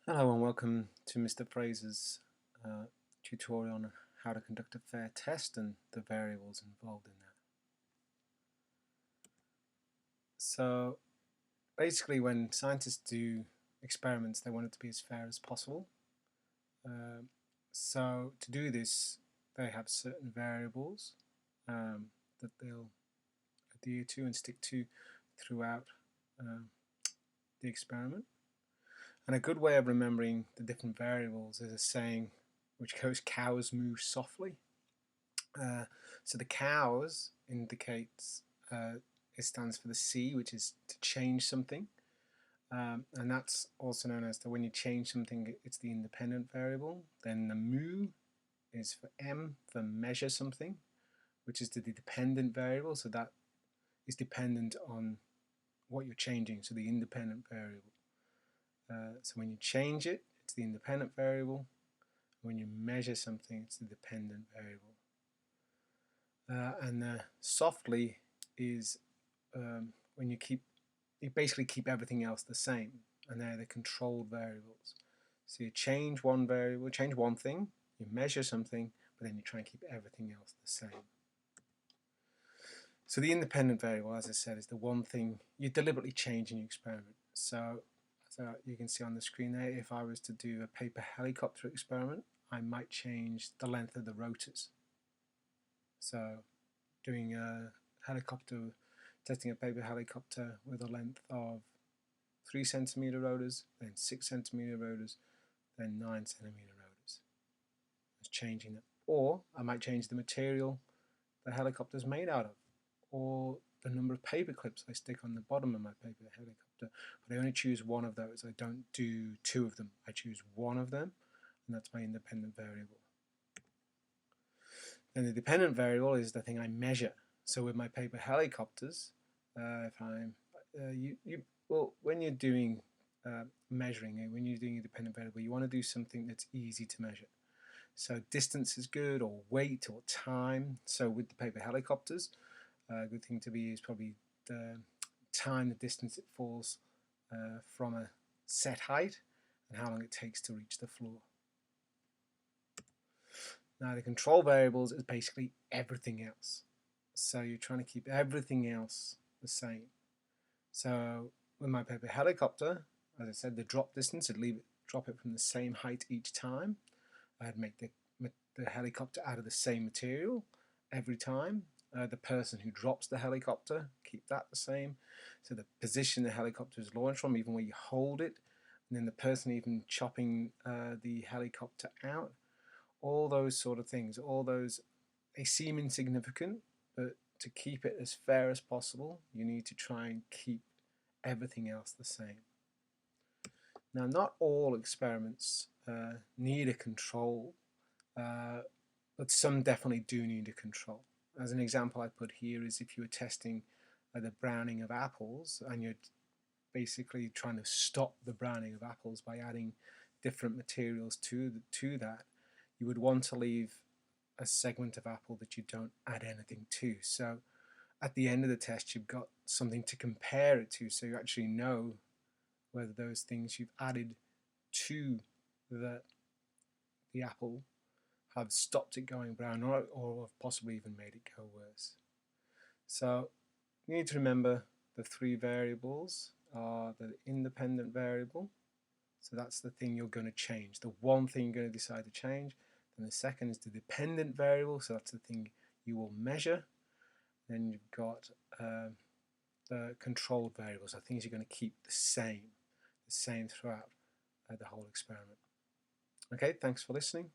Hello and welcome to Mr. Fraser's tutorial on how to conduct a fair test and the variables involved in that. So basically when scientists do experiments they want it to be as fair as possible. So to do this they have certain variables that they'll adhere to and stick to throughout the experiment. And a good way of remembering the different variables is a saying which goes, cows move softly. So the cows indicates, it stands for the C, which is to change something. And that's also known as when you change something, it's the independent variable. Then the mu is for M, for measure something, which is the dependent variable. So that is dependent on what you're changing, so the independent variable. So when you change it, it's the independent variable. When you measure something, it's the dependent variable. And softly is when you basically keep everything else the same, and they're the controlled variables. So you change one variable, change one thing, you measure something, but then you try and keep everything else the same. So the independent variable, as I said, is the one thing you deliberately change in your experiment. So you can see on the screen there, if I was to do a paper helicopter experiment, I might change the length of the rotors. So doing a helicopter, testing a paper helicopter with a length of 3 centimeter rotors, then 6 centimeter rotors, then 9 centimeter rotors. Just changing that. Or I might change the material the helicopter is made out of, or the number of paper clips I stick on the bottom of my paper helicopter. But I only choose one of those. I don't do two of them. I choose one of them, and that's my independent variable. Then the dependent variable is the thing I measure. So with my paper helicopters, when you're doing measuring, when you're doing a dependent variable, you want to do something that's easy to measure. So distance is good, or weight, or time. So with the paper helicopters, a good thing to be is probably the time, the distance it falls from a set height, and how long it takes to reach the floor. Now the control variables is basically everything else. So you're trying to keep everything else the same. So with my paper helicopter, as I said, the drop distance, I'd drop it from the same height each time. I'd make the helicopter out of the same material every time. The person who drops the helicopter, keep that the same. So the position the helicopter is launched from, even where you hold it, and then the person even chopping the helicopter out, all those sort of things, they seem insignificant, but to keep it as fair as possible, you need to try and keep everything else the same. Now, not all experiments need a control, but some definitely do need a control. As an example I put here is if you were testing the browning of apples, and you're basically trying to stop the browning of apples by adding different materials to that, you would want to leave a segment of apple that you don't add anything to. So at the end of the test, you've got something to compare it to, so you actually know whether those things you've added to the apple have stopped it going brown, or have possibly even made it go worse. So you need to remember the three variables are the independent variable, so that's the thing you're going to change, the one thing you're going to decide to change. Then the second is the dependent variable, so that's the thing you will measure. Then you've got the controlled variables, so things you're going to keep the same throughout the whole experiment. Okay, thanks for listening.